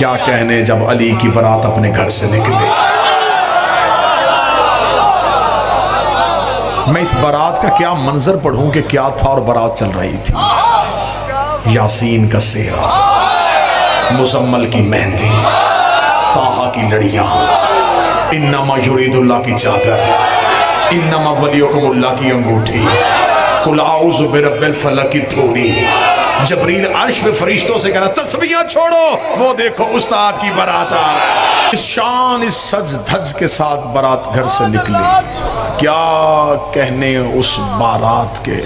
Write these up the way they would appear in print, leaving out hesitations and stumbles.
کیا کہنے جب علی کی برات اپنے گھر سے نکلے۔ میں اس برات کا کیا منظر پڑھوں کہ کیا تھا اور برات چل رہی تھی۔ یاسین کا سہرا، مزمل کی مہندی، طٰہٰ کی لڑیاں، انما یرید اللہ کی چادر، انما ولیکم اللہ کی انگوٹھی، قل اعوذ برب الفلق کی تھوڑی۔ جبریل عرش پہ فرشتوں سے کہنا تسبیحاں چھوڑو، وہ دیکھو استاد کی برات آ رہا ہے۔ اس شان اس سج دھج کے ساتھ برات گھر سے نکلی، کیا کہنے اس بارات کے۔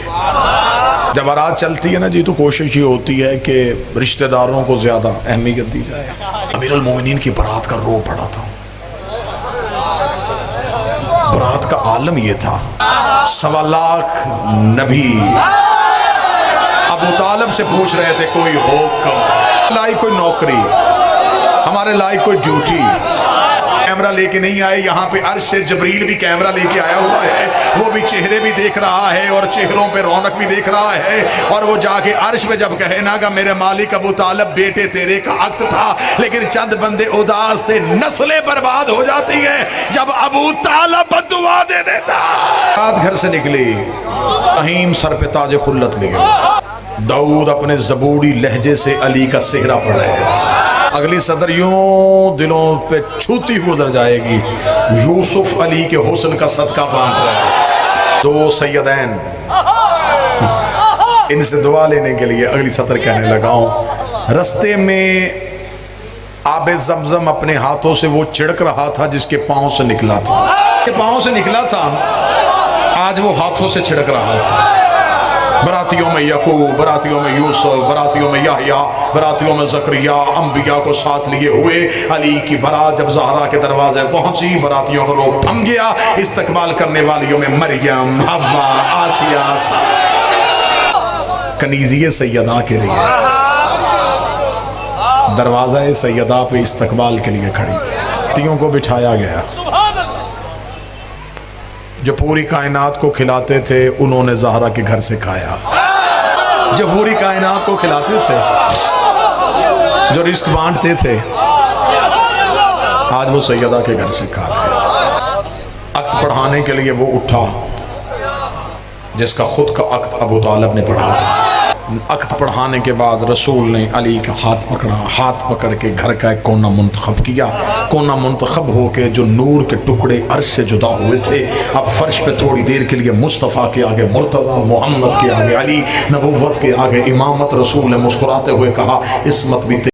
جب بارات چلتی ہے نا جی تو کوشش یہ ہوتی ہے کہ رشتہ داروں کو زیادہ اہمیت دی جائے۔ امیر المومنین کی برات کا رو پڑا تھا۔ برات کا عالم یہ تھا، 1.25 لاکھ نبی ابو طالب سے پوچھ رہے تھے کوئی حکم، لائی کوئی نوکری، ہمارے لائی کوئی ڈیوٹی۔ کیمرہ لے کے نہیں آئے، یہاں پہ عرش سے جبریل بھی کیمرہ لے کے آیا ہوا ہے، وہ بھی چہرے بھی دیکھ رہا ہے اور چہروں پہ رونق بھی دیکھ رہا ہے۔ اور وہ جا کے عرش پہ جب کہے نا کہ میرے مالک ابو طالب بیٹے تیرے کا عقد تھا، لیکن چند بندے اداس تھے، نسلیں برباد ہو جاتی ہیں جب ابو طالب بددعا دے دیتا۔ رات گھر سے نکلی، رحیم سر پہ تاج خلت لے گئے، داؤد اپنے زبوری لہجے سے علی کا سہرا پڑھ رہے تھے۔ اگلی صدر یوں دلوں پہ چھوتی گزر جائے گی، یوسف علی کے حسن کا صدقہ باندھ رہا ہے۔ 2 سیدین، ان سے دعا لینے کے لیے اگلی صدر کہنے لگا ہوں، رستے میں آب زمزم اپنے ہاتھوں سے وہ چھڑک رہا تھا جس کے پاؤں سے نکلا تھا، پاؤں سے نکلا تھا، آج وہ ہاتھوں سے چھڑک رہا تھا۔ براتیوں میں یعقوب، براتیوں میں یوسف، براتیوں میں یحییٰ، براتیوں میں زکریا، انبیاء کو ساتھ لیے ہوئے علی کی برات جب زہرا کے دروازے پہنچی، براتیوں کو روح تھم گیا۔ استقبال کرنے والیوں میں مریم، حوا، آسیہ، کنیزیہ سیدہ کے لیے دروازہ سیدہ پہ استقبال کے لیے کھڑی تھی۔ براتیوں کو بٹھایا گیا، جو پوری کائنات کو کھلاتے تھے انہوں نے زہرا کے گھر سے کھایا، جو پوری کائنات کو کھلاتے تھے، جو رزق بانٹتے تھے، آج وہ سیدہ کے گھر سے کھا رہے تھے۔ عقد پڑھانے کے لیے وہ اٹھا جس کا خود کا عقد ابو طالب نے پڑھا تھا۔ عقد پڑھانے کے بعد رسول نے علی کا ہاتھ پکڑا، ہاتھ پکڑ کے گھر کا ایک کونا منتخب کیا۔ کونا منتخب ہو کے جو نور کے ٹکڑے عرش سے جدا ہوئے تھے، اب فرش پہ تھوڑی دیر کے لیے مصطفیٰ کے آگے مرتضیٰ، محمد کے آگے علی، نبوت کے آگے امامت۔ رسول نے مسکراتے ہوئے کہا عصمت بھی